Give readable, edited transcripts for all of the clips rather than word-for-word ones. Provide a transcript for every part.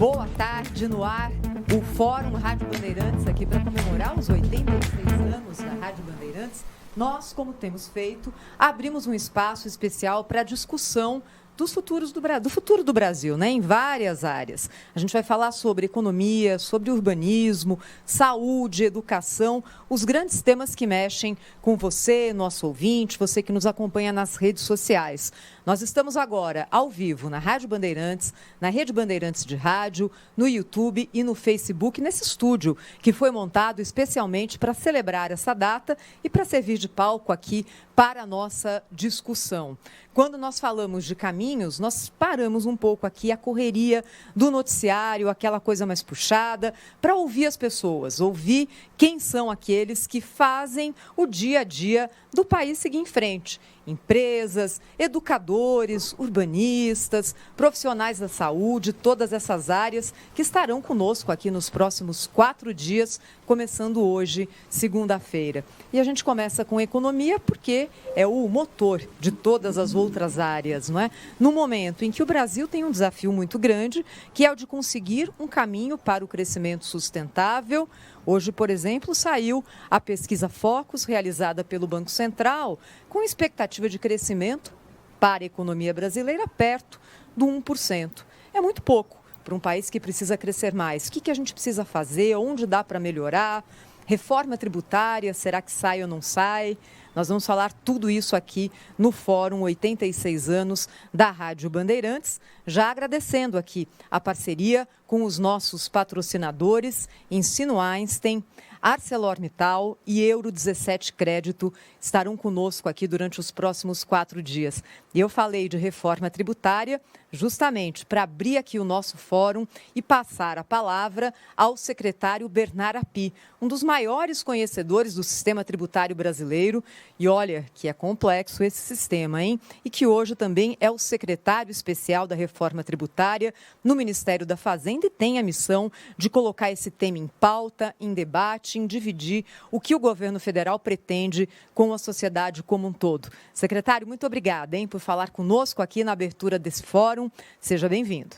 Boa tarde, no ar, o Fórum Rádio Bandeirantes aqui para comemorar os 86 anos da Rádio Bandeirantes. Nós, como temos feito, abrimos um espaço especial para a discussão do futuro do Brasil, né, em várias áreas. A gente vai falar sobre economia, sobre urbanismo, saúde, educação, os grandes temas que mexem com você, nosso ouvinte, você que nos acompanha nas redes sociais. Nós estamos agora ao vivo na Rádio Bandeirantes, na Rede Bandeirantes de Rádio, no YouTube e no Facebook, nesse estúdio que foi montado especialmente para celebrar essa data e para servir de palco aqui para a nossa discussão. Quando nós falamos de caminhos, nós paramos um pouco aqui a correria do noticiário, aquela coisa mais puxada, para ouvir as pessoas, ouvir quem são aqueles que fazem o dia a dia do país seguir em frente. Empresas, educadores, urbanistas, profissionais da saúde, todas essas áreas que estarão conosco aqui nos próximos 4 dias, começando hoje, segunda-feira. E a gente começa com economia porque é o motor de todas as outras áreas, não é? No momento em que o Brasil tem um desafio muito grande, que é o de conseguir um caminho para o crescimento sustentável. Hoje, por exemplo, saiu a pesquisa Focus, realizada pelo Banco Central, com expectativa de crescimento para a economia brasileira perto do 1%. É muito pouco para um país que precisa crescer mais. O que a gente precisa fazer? Onde dá para melhorar? Reforma tributária, será que sai ou não sai? Nós vamos falar tudo isso aqui no Fórum 86 anos da Rádio Bandeirantes, já agradecendo aqui a parceria com os nossos patrocinadores, Ensino Einstein, ArcelorMittal e Euro 17 Crédito estarão conosco aqui durante os próximos 4 dias. E eu falei de reforma tributária justamente para abrir aqui o nosso fórum e passar a palavra ao secretário Bernard Api, um dos maiores conhecedores do sistema tributário brasileiro. E olha que é complexo esse sistema, hein? E que hoje também é o secretário especial da reforma tributária no Ministério da Fazenda e tem a missão de colocar esse tema em pauta, em debate, em dividir o que o governo federal pretende com a sociedade como um todo. Secretário, muito obrigada, hein, por falar conosco aqui na abertura desse fórum. Seja bem-vindo.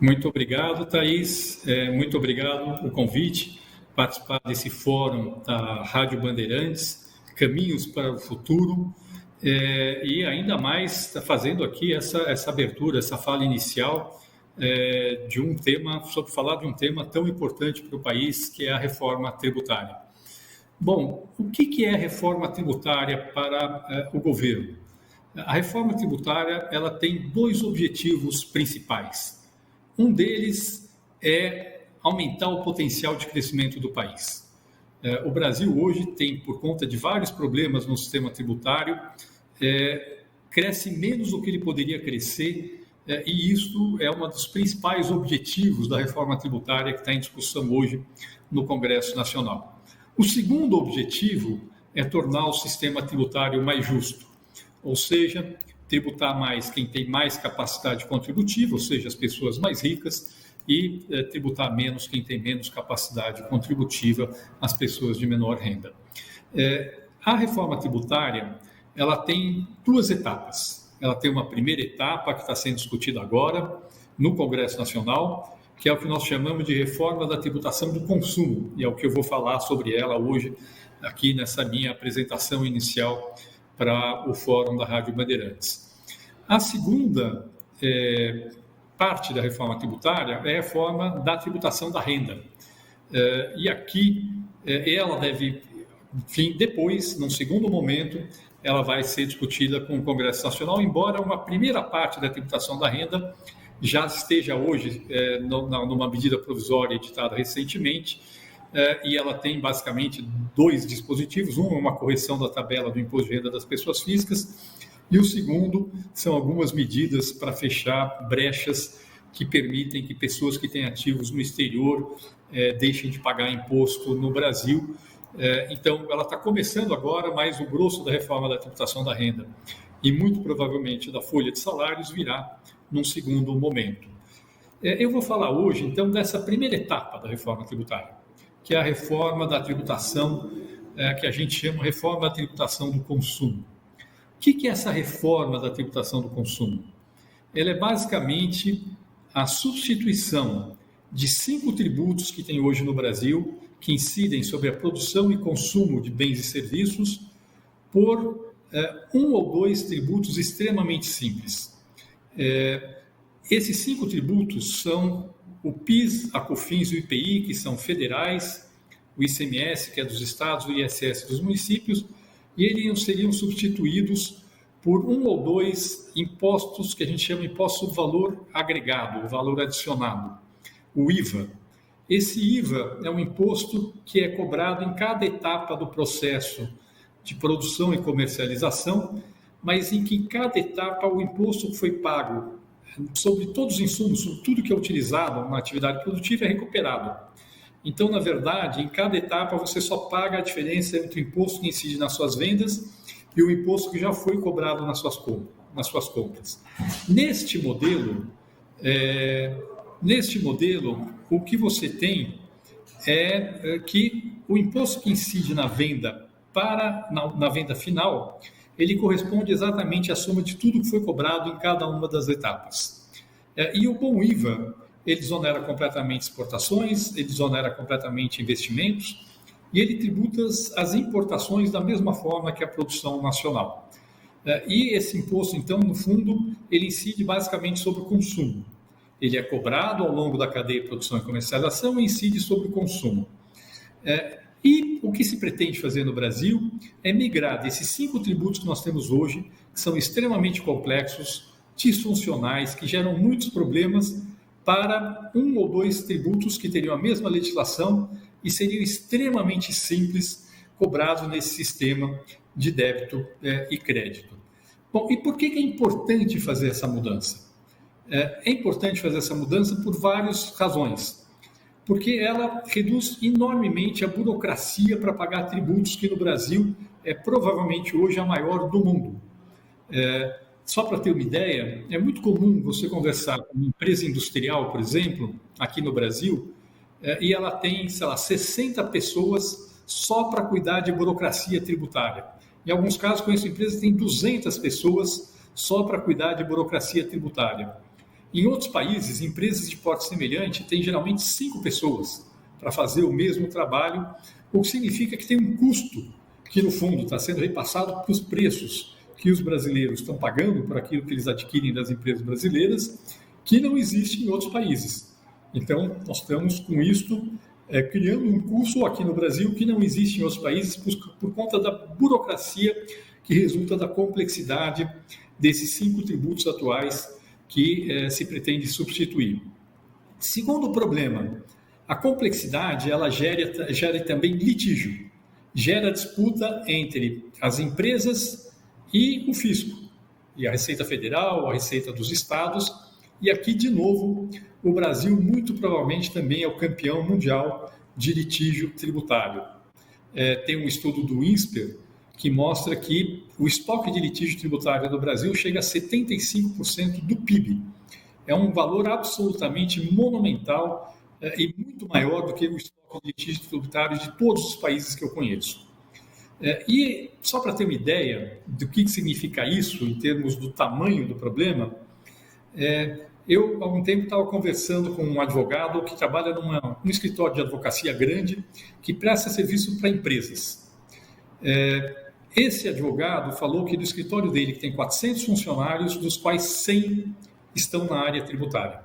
Muito obrigado, Thaís. Muito obrigado pelo convite, participar desse fórum da Rádio Bandeirantes, Caminhos para o Futuro, e ainda mais fazendo aqui essa abertura, essa fala inicial de um tema, sobre falar de um tema tão importante para o país, que é a reforma tributária. Bom, o que é a reforma tributária para o governo? A reforma tributária ela tem 2 objetivos principais. Um deles é aumentar o potencial de crescimento do país. O Brasil hoje tem, por conta de vários problemas no sistema tributário, cresce menos do que ele poderia crescer, e isso é um dos principais objetivos da reforma tributária que está em discussão hoje no Congresso Nacional. O segundo objetivo é tornar o sistema tributário mais justo, ou seja, tributar mais quem tem mais capacidade contributiva, ou seja, as pessoas mais ricas, e tributar menos quem tem menos capacidade contributiva, as pessoas de menor renda. A reforma tributária ela tem 2 etapas. Ela tem uma primeira etapa que está sendo discutida agora no Congresso Nacional, que é o que nós chamamos de reforma da tributação do consumo, e é o que eu vou falar sobre ela hoje, aqui nessa minha apresentação inicial para o Fórum da Rádio Bandeirantes. A segunda parte da reforma tributária é a reforma da tributação da renda. E aqui ela deve, enfim, depois, num segundo momento, ela vai ser discutida com o Congresso Nacional, embora uma primeira parte da tributação da renda já esteja hoje numa medida provisória editada recentemente, e ela tem basicamente 2 dispositivos. Um é uma correção da tabela do imposto de renda das pessoas físicas, e o segundo são algumas medidas para fechar brechas que permitem que pessoas que têm ativos no exterior deixem de pagar imposto no Brasil. Então, ela está começando agora, mas o grosso da reforma da tributação da renda e muito provavelmente da folha de salários virá num segundo momento. Eu vou falar hoje, então, dessa primeira etapa da reforma tributária, que é a reforma da tributação, que a gente chama reforma da tributação do consumo. O que é essa reforma da tributação do consumo? Ela é basicamente a substituição de 5 tributos que tem hoje no Brasil, que incidem sobre a produção e consumo de bens e serviços, por um ou 2 tributos extremamente simples. Esses 5 tributos são o PIS, a COFINS e o IPI, que são federais, o ICMS, que é dos estados, o ISS dos municípios, e eles seriam substituídos por um ou 2 impostos que a gente chama de imposto sobre valor agregado, o valor adicionado, o IVA. Esse IVA é um imposto que é cobrado em cada etapa do processo de produção e comercialização, mas em que em cada etapa o imposto que foi pago sobre todos os insumos, sobre tudo que é utilizado na atividade produtiva é recuperado. Então, na verdade, em cada etapa você só paga a diferença entre o imposto que incide nas suas vendas e o imposto que já foi cobrado nas suas compras. Neste modelo, o que você tem é que o imposto que incide na venda na venda final, ele corresponde exatamente à soma de tudo que foi cobrado em cada uma das etapas. E o bom IVA, ele desonera completamente exportações, ele desonera completamente investimentos e ele tributa as importações da mesma forma que a produção nacional. E esse imposto, então, no fundo, ele incide basicamente sobre o consumo. Ele é cobrado ao longo da cadeia de produção e comercialização e incide sobre o consumo. E o que se pretende fazer no Brasil é migrar desses 5 tributos que nós temos hoje, que são extremamente complexos, disfuncionais, que geram muitos problemas, para um ou 2 tributos que teriam a mesma legislação e seriam extremamente simples, cobrados nesse sistema de débito e crédito. Bom, e por que é importante fazer essa mudança? É importante fazer essa mudança por várias razões. Porque ela reduz enormemente a burocracia para pagar tributos, que no Brasil é provavelmente hoje a maior do mundo. Só para ter uma ideia, é muito comum você conversar com uma empresa industrial, por exemplo, aqui no Brasil, e ela tem, 60 pessoas só para cuidar de burocracia tributária. Em alguns casos, conheço empresas que têm 200 pessoas só para cuidar de burocracia tributária. Em outros países, empresas de porte semelhante têm geralmente 5 pessoas para fazer o mesmo trabalho, o que significa que tem um custo que, no fundo, está sendo repassado para os preços que os brasileiros estão pagando por aquilo que eles adquirem das empresas brasileiras, que não existe em outros países. Então, nós estamos com isto criando um custo aqui no Brasil que não existe em outros países por conta da burocracia que resulta da complexidade desses 5 tributos atuais que se pretende substituir. Segundo problema, a complexidade ela gera também litígio, gera disputa entre as empresas e o fisco, e a Receita Federal, a Receita dos Estados, e aqui, de novo, o Brasil muito provavelmente também é o campeão mundial de litígio tributário. Tem um estudo do INSPER que mostra que o estoque de litígio tributário do Brasil chega a 75% do PIB. É um valor absolutamente monumental e muito maior do que o estoque de litígio tributário de todos os países que eu conheço. E só para ter uma ideia do que significa isso em termos do tamanho do problema, eu, há algum tempo, estava conversando com um advogado que trabalha num escritório de advocacia grande que presta serviço para empresas. Esse advogado falou que do escritório dele, que tem 400 funcionários, dos quais 100 estão na área tributária.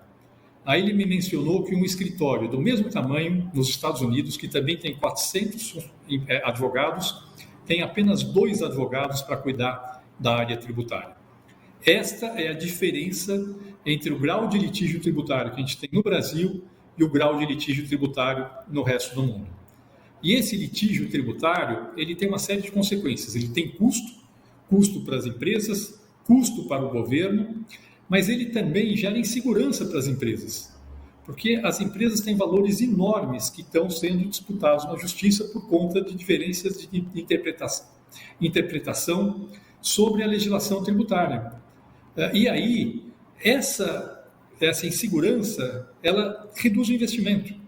Aí ele me mencionou que um escritório do mesmo tamanho nos Estados Unidos, que também tem 400 advogados, tem apenas 2 advogados para cuidar da área tributária. Esta é a diferença entre o grau de litígio tributário que a gente tem no Brasil e o grau de litígio tributário no resto do mundo. E esse litígio tributário, ele tem uma série de consequências. Ele tem custo para as empresas, custo para o governo, mas ele também gera insegurança para as empresas, porque as empresas têm valores enormes que estão sendo disputados na justiça por conta de diferenças de interpretação sobre a legislação tributária. E aí, essa insegurança, ela reduz o investimento.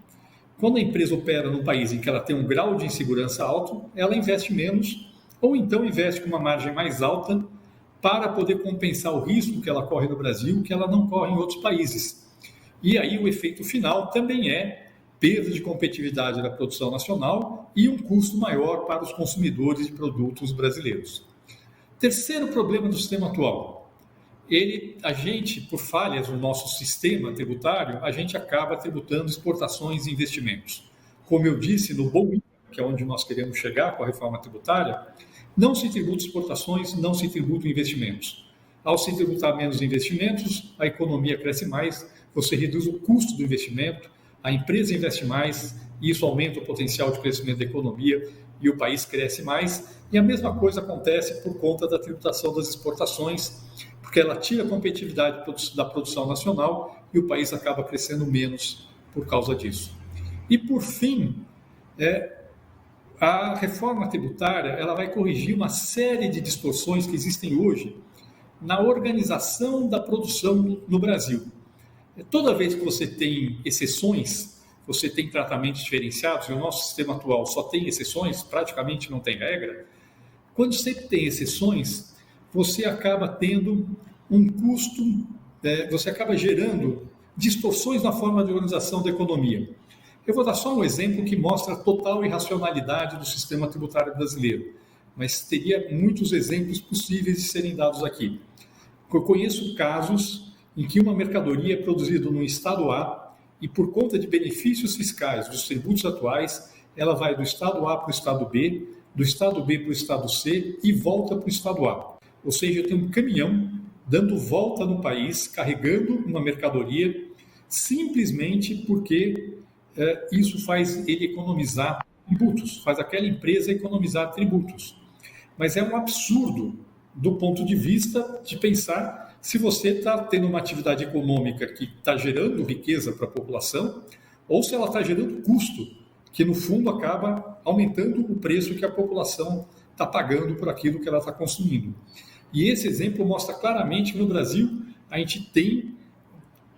Quando a empresa opera num país em que ela tem um grau de insegurança alto, ela investe menos, ou então investe com uma margem mais alta para poder compensar o risco que ela corre no Brasil, que ela não corre em outros países. E aí o efeito final também é perda de competitividade da produção nacional e um custo maior para os consumidores de produtos brasileiros. Terceiro problema do sistema atual. A gente, por falhas no nosso sistema tributário, a gente acaba tributando exportações e investimentos. Como eu disse, no bom, que é onde nós queremos chegar com a reforma tributária, não se tributa exportações, não se tributa investimentos. Ao se tributar menos investimentos, a economia cresce mais, você reduz o custo do investimento, a empresa investe mais, e isso aumenta o potencial de crescimento da economia e o país cresce mais. E a mesma coisa acontece por conta da tributação das exportações, porque ela tira a competitividade da produção nacional e o país acaba crescendo menos por causa disso. E, por fim, a reforma tributária ela vai corrigir uma série de distorções que existem hoje na organização da produção no Brasil. Toda vez que você tem exceções, você tem tratamentos diferenciados, e o nosso sistema atual só tem exceções, praticamente não tem regra. Quando você tem exceções, você acaba tendo um custo, você acaba gerando distorções na forma de organização da economia. Eu vou dar só um exemplo que mostra a total irracionalidade do sistema tributário brasileiro, mas teria muitos exemplos possíveis de serem dados aqui. Eu conheço casos em que uma mercadoria é produzida no estado A e, por conta de benefícios fiscais dos tributos atuais, ela vai do estado A para o estado B, do estado B para o estado C e volta para o estado A. Ou seja, tem um caminhão dando volta no país, carregando uma mercadoria, simplesmente porque isso faz ele economizar tributos, faz aquela empresa economizar tributos. Mas é um absurdo do ponto de vista de pensar se você está tendo uma atividade econômica que está gerando riqueza para a população ou se ela está gerando custo, que no fundo acaba aumentando o preço que a população está pagando por aquilo que ela está consumindo. E esse exemplo mostra claramente que no Brasil a gente tem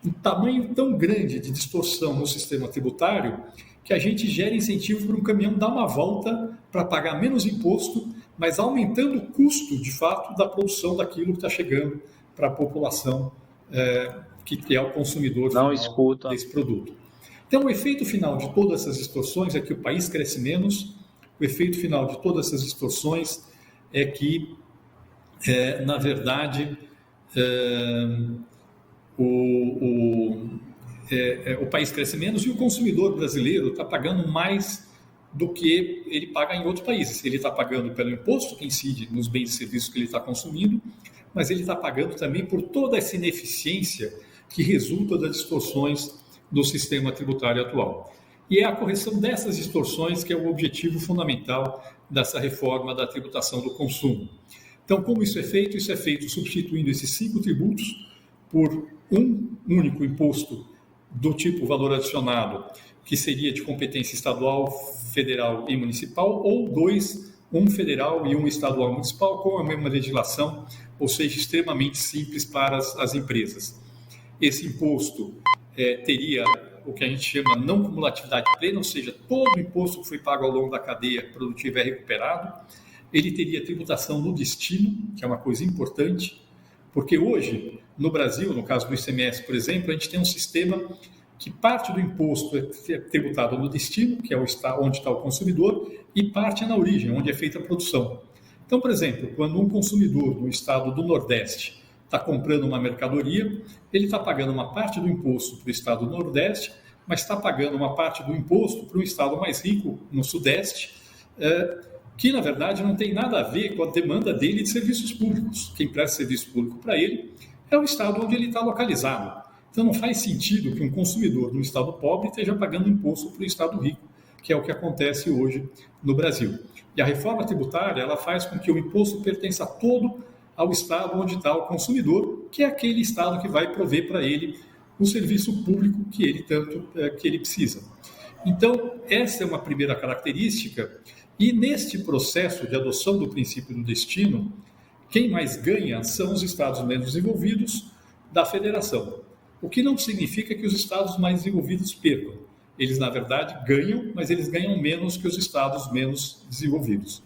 um tamanho tão grande de distorção no sistema tributário que a gente gera incentivo para um caminhão dar uma volta para pagar menos imposto, mas aumentando o custo, de fato, da produção daquilo que está chegando para a população que é o consumidor final desse produto. Então, o efeito final de todas essas distorções é que o país cresce menos, o efeito final de todas essas distorções é que, na verdade, o país cresce menos e o consumidor brasileiro está pagando mais do que ele paga em outros países. Ele está pagando pelo imposto que incide nos bens e serviços que ele está consumindo, mas ele está pagando também por toda essa ineficiência que resulta das distorções do sistema tributário atual. E é a correção dessas distorções que é o objetivo fundamental dessa reforma da tributação do consumo. Então, como isso é feito? Isso é feito substituindo esses 5 tributos por um único imposto do tipo valor adicionado, que seria de competência estadual, federal e municipal, ou 2, um federal e um estadual municipal, com a mesma legislação, ou seja, extremamente simples para as empresas. Esse imposto teria o que a gente chama não cumulatividade plena, ou seja, todo o imposto que foi pago ao longo da cadeia produtiva é recuperado. Ele teria tributação no destino, que é uma coisa importante, porque hoje, no Brasil, no caso do ICMS, por exemplo, a gente tem um sistema que parte do imposto é tributado no destino, que é onde está o consumidor, e parte é na origem, onde é feita a produção. Então, por exemplo, quando um consumidor no estado do Nordeste está comprando uma mercadoria, ele está pagando uma parte do imposto para o estado do Nordeste, mas está pagando uma parte do imposto para um estado mais rico, no Sudeste, que, na verdade, não tem nada a ver com a demanda dele de serviços públicos. Quem presta serviço público para ele é o estado onde ele está localizado. Então, não faz sentido que um consumidor no estado pobre esteja pagando imposto para o estado rico, que é o que acontece hoje no Brasil. E a reforma tributária ela faz com que o imposto pertença todo ao estado onde está o consumidor, que é aquele estado que vai prover para ele o serviço público que ele tanto que ele precisa. Então, essa é uma primeira característica, e neste processo de adoção do princípio do destino, quem mais ganha são os estados menos desenvolvidos da federação. O que não significa que os estados mais desenvolvidos percam. Eles, na verdade, ganham, mas eles ganham menos que os estados menos desenvolvidos.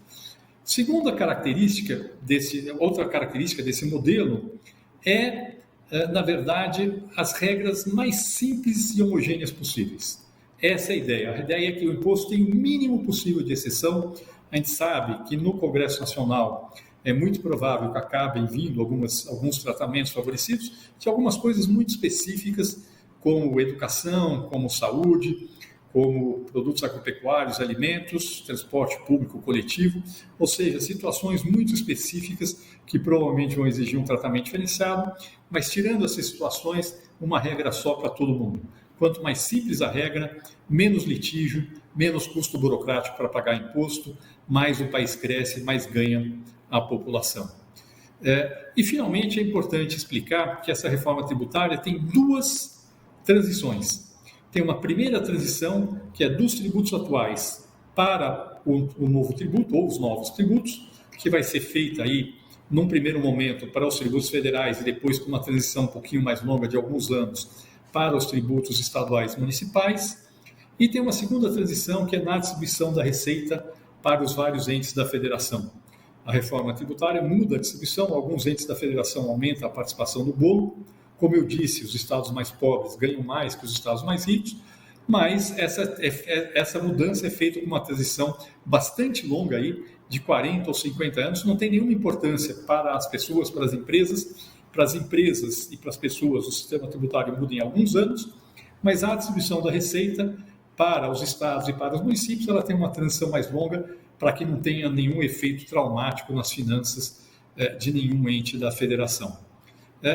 Outra característica desse modelo é na verdade, as regras mais simples e homogêneas possíveis. Essa é a ideia. A ideia é que o imposto tem o mínimo possível de exceção. A gente sabe que no Congresso Nacional é muito provável que acabem vindo alguns tratamentos favorecidos de algumas coisas muito específicas, como educação, como saúde, como produtos agropecuários, alimentos, transporte público coletivo, ou seja, situações muito específicas que provavelmente vão exigir um tratamento diferenciado, mas tirando essas situações, uma regra só para todo mundo. Quanto mais simples a regra, menos litígio, menos custo burocrático para pagar imposto, mais o país cresce, mais ganha a população. E, finalmente, é importante explicar que essa reforma tributária tem duas transições. Tem uma primeira transição, que é dos tributos atuais para o novo tributo, ou os novos tributos, que vai ser feita aí, num primeiro momento, para os tributos federais e depois com uma transição um pouquinho mais longa, de alguns anos, para os tributos estaduais e municipais. E tem uma segunda transição, que é na distribuição da receita para os vários entes da federação. A reforma tributária muda a distribuição, alguns entes da federação aumentam a participação do bolo. Como eu disse, os estados mais pobres ganham mais que os estados mais ricos, mas essa mudança é feita com uma transição bastante longa, aí, de 40 ou 50 anos, não tem nenhuma importância para as pessoas, para as empresas e para as pessoas, o sistema tributário muda em alguns anos, mas a distribuição da receita para os estados e para os municípios, ela tem uma transição mais longa para que não tenha nenhum efeito traumático nas finanças de nenhum ente da federação.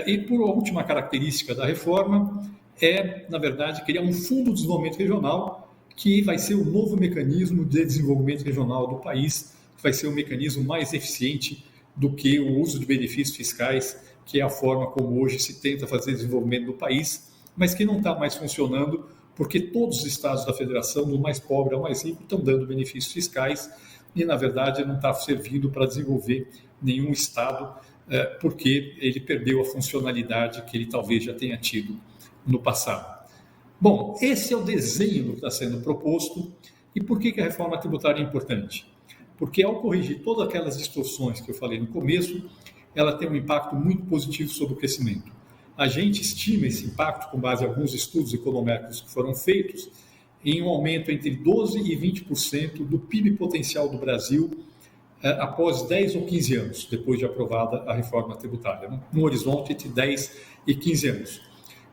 E por última característica da reforma é, na verdade, criar um fundo de desenvolvimento regional que vai ser o novo mecanismo de desenvolvimento regional do país, que vai ser um mecanismo mais eficiente do que o uso de benefícios fiscais, que é a forma como hoje se tenta fazer desenvolvimento do país, mas que não está mais funcionando porque todos os estados da federação, do mais pobre ao mais rico, estão dando benefícios fiscais e, na verdade, não está servindo para desenvolver nenhum estado, porque ele perdeu a funcionalidade que ele talvez já tenha tido no passado. Bom, esse é o desenho do que está sendo proposto. E por que a reforma tributária é importante? Porque ao corrigir todas aquelas distorções que eu falei no começo, ela tem um impacto muito positivo sobre o crescimento. A gente estima esse impacto, com base em alguns estudos econômicos que foram feitos, em um aumento entre 12% e 20% do PIB potencial do Brasil após 10 ou 15 anos, depois de aprovada a reforma tributária, num horizonte entre 10 e 15 anos.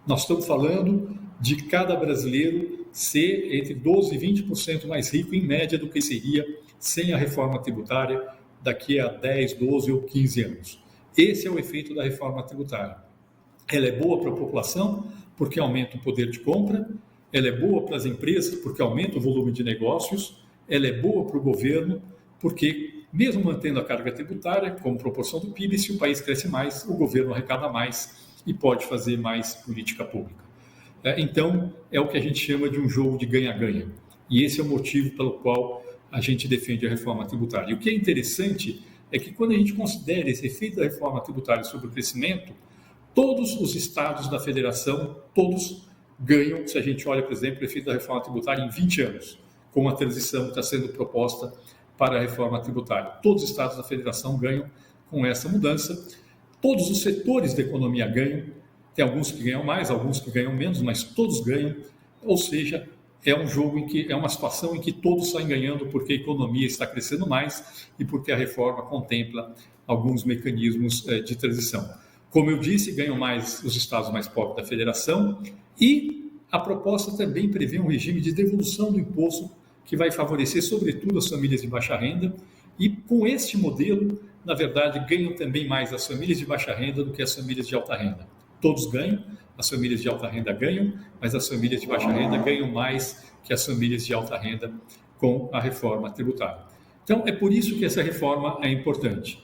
Nós estamos falando de cada brasileiro ser entre 12% e 20% mais rico, em média, do que seria sem a reforma tributária daqui a 10, 12 ou 15 anos. Esse é o efeito da reforma tributária. Ela é boa para a população, porque aumenta o poder de compra, ela é boa para as empresas, porque aumenta o volume de negócios, ela é boa para o governo, porque, mesmo mantendo a carga tributária como proporção do PIB, se o país cresce mais, o governo arrecada mais e pode fazer mais política pública. Então, é o que a gente chama de um jogo de ganha-ganha. E esse é o motivo pelo qual a gente defende a reforma tributária. E o que é interessante é que, quando a gente considera esse efeito da reforma tributária sobre o crescimento, todos os estados da federação, todos ganham, se a gente olha, por exemplo, o efeito da reforma tributária em 20 anos, com a transição que está sendo proposta para a reforma tributária. Todos os estados da federação ganham com essa mudança. Todos os setores da economia ganham, tem alguns que ganham mais, alguns que ganham menos, mas todos ganham, ou seja, é um jogo em que é uma situação em que todos saem ganhando porque a economia está crescendo mais e porque a reforma contempla alguns mecanismos de transição. Como eu disse, ganham mais os estados mais pobres da federação e a proposta também prevê um regime de devolução do imposto que vai favorecer, sobretudo, as famílias de baixa renda e, com este modelo, na verdade, ganham também mais as famílias de baixa renda do que as famílias de alta renda. Todos ganham, as famílias de alta renda ganham, mas as famílias de baixa renda ganham mais que as famílias de alta renda com a reforma tributária. Então, é por isso que essa reforma é importante.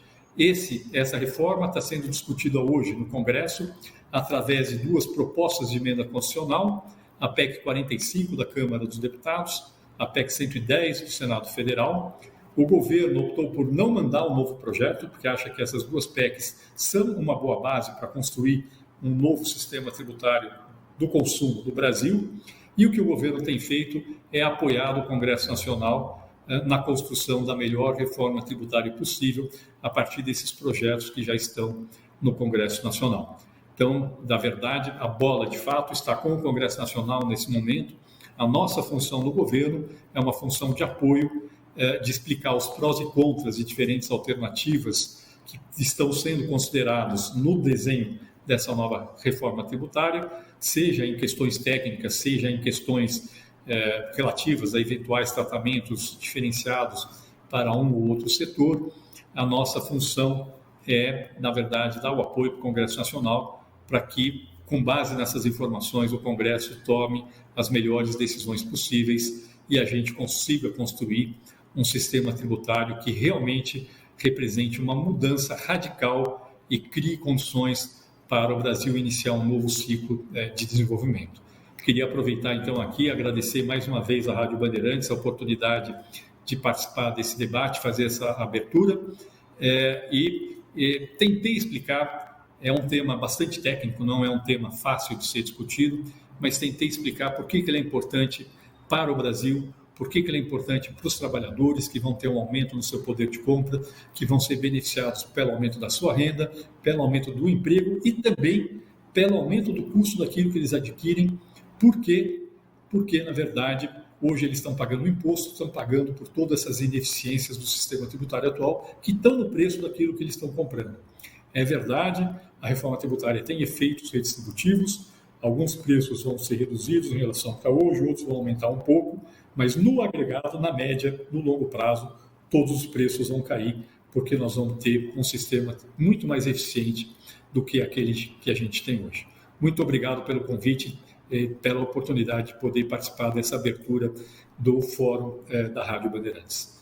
Essa reforma está sendo discutida hoje no Congresso através de duas propostas de emenda constitucional, a PEC 45 da Câmara dos Deputados, a PEC 110 do Senado Federal. O governo optou por não mandar um novo projeto, porque acha que essas duas PECs são uma boa base para construir um novo sistema tributário do consumo do Brasil. E o que o governo tem feito é apoiar o Congresso Nacional na construção da melhor reforma tributária possível a partir desses projetos que já estão no Congresso Nacional. Então, na verdade, a bola, de fato, está com o Congresso Nacional nesse momento. A nossa função no governo é uma função de apoio, de explicar os prós e contras de diferentes alternativas que estão sendo considerados no desenho dessa nova reforma tributária, seja em questões técnicas, seja em questões relativas a eventuais tratamentos diferenciados para um ou outro setor. A nossa função é, na verdade, dar o apoio para o Congresso Nacional para que, com base nessas informações, o Congresso tome as melhores decisões possíveis e a gente consiga construir um sistema tributário que realmente represente uma mudança radical e crie condições para o Brasil iniciar um novo ciclo de desenvolvimento. Queria aproveitar, então, aqui e agradecer mais uma vez à Rádio Bandeirantes a oportunidade de participar desse debate, fazer essa abertura e tentei explicar. É um tema bastante técnico, não é um tema fácil de ser discutido, mas tentei explicar por que ele é importante para o Brasil, por que ele é importante para os trabalhadores que vão ter um aumento no seu poder de compra, que vão ser beneficiados pelo aumento da sua renda, pelo aumento do emprego e também pelo aumento do custo daquilo que eles adquirem. Por quê? Porque, na verdade, hoje eles estão pagando imposto, estão pagando por todas essas ineficiências do sistema tributário atual que estão no preço daquilo que eles estão comprando. É verdade, a reforma tributária tem efeitos redistributivos, alguns preços vão ser reduzidos em relação a hoje, outros vão aumentar um pouco, mas no agregado, na média, no longo prazo, todos os preços vão cair, porque nós vamos ter um sistema muito mais eficiente do que aquele que a gente tem hoje. Muito obrigado pelo convite e pela oportunidade de poder participar dessa abertura do Fórum da Rádio Bandeirantes.